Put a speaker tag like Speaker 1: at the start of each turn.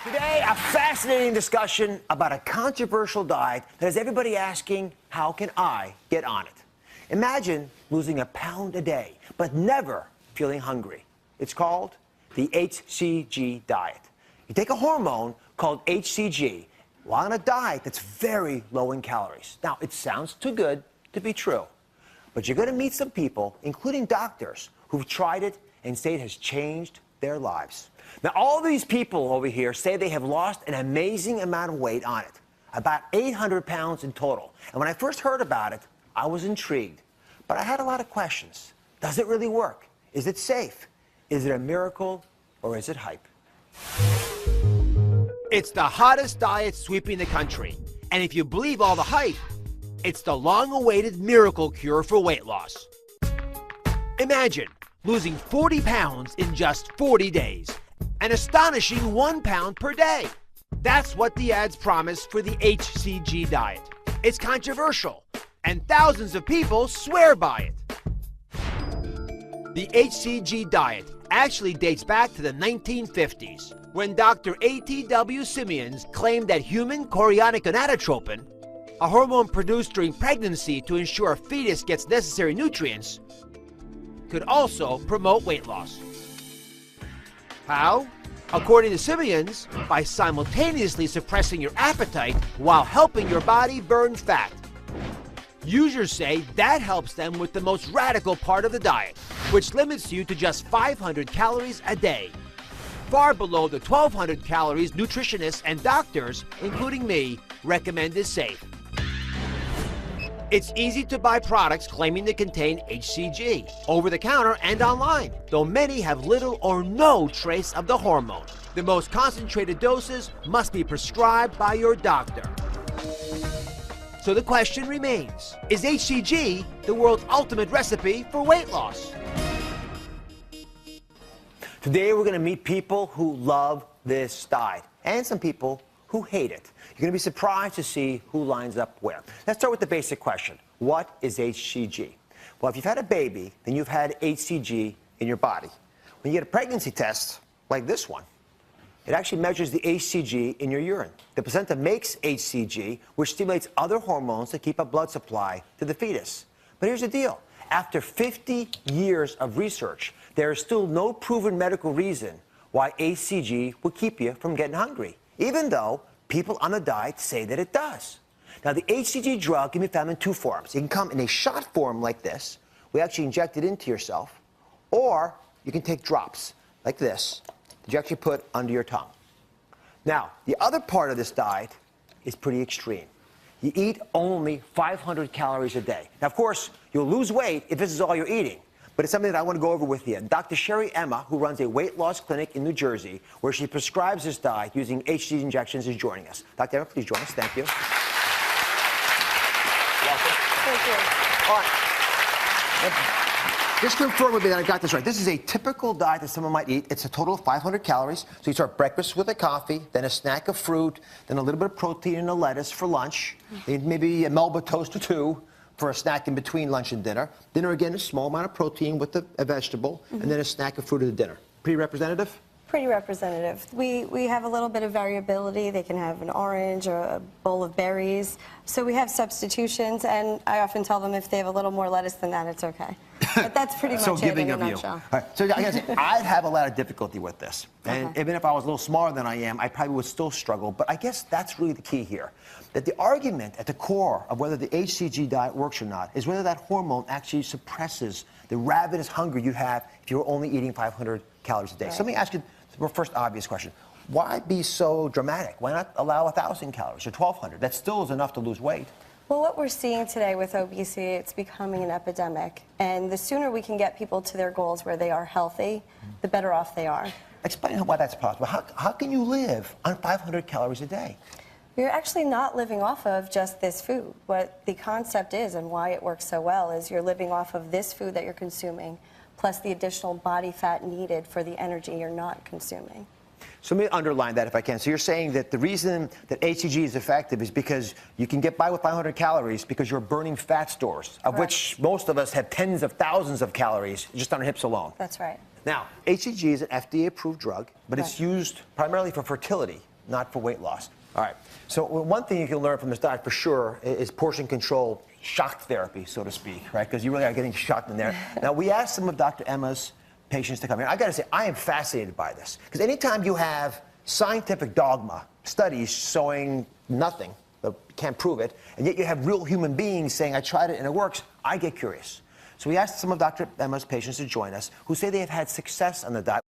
Speaker 1: Today, a fascinating discussion about a controversial diet that has everybody asking, how can I get on it? Imagine losing a pound a day, but never feeling hungry. It's called the HCG diet. You take a hormone called HCG while on a diet that's very low in calories. Now, it sounds too good to be true, but you're going to meet some people, including doctors, who've tried it and say it has changed their lives. Now, all these people over here say they have lost an amazing amount of weight on it, about 800 pounds in total. And when I first heard about it, I was intrigued. But I had a lot of questions. Does it really work? Is it safe? Is it a miracle, or is it hype?
Speaker 2: It's the hottest diet sweeping the country. And if you believe all the hype, it's the long-awaited miracle cure for weight loss. Imagine losing 40 pounds in just 40 days. An astonishing 1 pound per day. That's what the ads promise for the HCG diet. It's controversial, and thousands of people swear by it. The HCG diet actually dates back to the 1950s, when Dr. A.T.W. Simeons claimed that human chorionic gonadotropin, a hormone produced during pregnancy to ensure a fetus gets necessary nutrients, could also promote weight loss. How? According to Simeons, by simultaneously suppressing your appetite while helping your body burn fat. Users say that helps them with the most radical part of the diet, which limits you to just 500 calories a day, far below the 1,200 calories nutritionists and doctors, including me, recommend is safe. It's easy to buy products claiming to contain HCG, over the counter and online, though many have little or no trace of the hormone. The most concentrated doses must be prescribed by your doctor. So the question remains, is HCG the world's ultimate recipe for weight loss?
Speaker 1: Today, we're going to meet people who love this diet and some people who hate it. You're going to be surprised to see who lines up where. Let's start with the basic question. What is HCG? Well, if you've had a baby, then you've had HCG in your body. When you get a pregnancy test, like this one, it actually measures the HCG in your urine. The placenta makes HCG, which stimulates other hormones to keep a blood supply to the fetus. But here's the deal. After 50 years of research, there is still no proven medical reason why HCG will keep you from getting hungry, even though people on the diet say that it does. Now, the HCG drug can be found in two forms. It can come in a shot form like this. We actually inject it into yourself. Or you can take drops like this that you actually put under your tongue. Now, the other part of this diet is pretty extreme. You eat only 500 calories a day. Now, of course, you'll lose weight if this is all you're eating. But it's something that I want to go over with you. Dr. Sherry Emma, who runs a weight loss clinic in New Jersey, where she prescribes this diet using HCG injections, is joining us. Dr. Emma, please join us. Thank you. Welcome.
Speaker 3: Thank you.
Speaker 1: All right. Just confirm with me that I got this right. This is a typical diet that someone might eat. It's a total of 500 calories. So you start breakfast with a coffee, then a snack of fruit, then a little bit of protein and a lettuce for lunch, then maybe a Melba toast or two for a snack in between lunch and dinner. Dinner, again, a small amount of protein with a vegetable, and then a snack of fruit at the dinner. Pretty representative?
Speaker 3: Pretty representative. We have a little bit of variability. They can have an orange or a bowl of berries. So we have substitutions, and I often tell them if they have a little more lettuce than that, it's okay. But that's pretty much it in a nutshell.
Speaker 1: All right. So I gotta say, I'd have a lot of difficulty with this. And even if I was a little smaller than I am, I probably would still struggle. But I guess that's really the key here. That the argument at the core of whether the HCG diet works or not is whether that hormone actually suppresses the ravenous hunger you have if you're only eating 500 calories a day. So let me ask you the first obvious question. Why be so dramatic? Why not allow 1,000 calories or 1,200? That still is enough to lose weight.
Speaker 3: Well, what we're seeing today with obesity, it's becoming an epidemic. And the sooner we can get people to their goals where they are healthy, the better off they are.
Speaker 1: Explain why that's possible. How can you live on 500 calories a day?
Speaker 3: You're actually not living off of just this food. What the concept is and why it works so well is you're living off of this food that you're consuming, plus the additional body fat needed for the energy you're not consuming.
Speaker 1: So let me underline that if I can. So you're saying that the reason that HCG is effective is because you can get by with 500 calories because you're burning fat stores, of which most of us have tens of thousands of calories just on our hips alone.
Speaker 3: That's right.
Speaker 1: Now, HCG is an FDA-approved drug, but it's used primarily for fertility. not for weight loss. All right. So one thing you can learn from this diet for sure is portion control, shock therapy, so to speak, right? Because you really are getting shocked in there. Now, we asked some of Dr. Emma's patients to come here. I got to say, I am fascinated by this. Because anytime you have scientific dogma, studies showing nothing, but can't prove it, and yet you have real human beings saying, I tried it and it works, I get curious. So we asked some of Dr. Emma's patients to join us who say they have had success on the diet.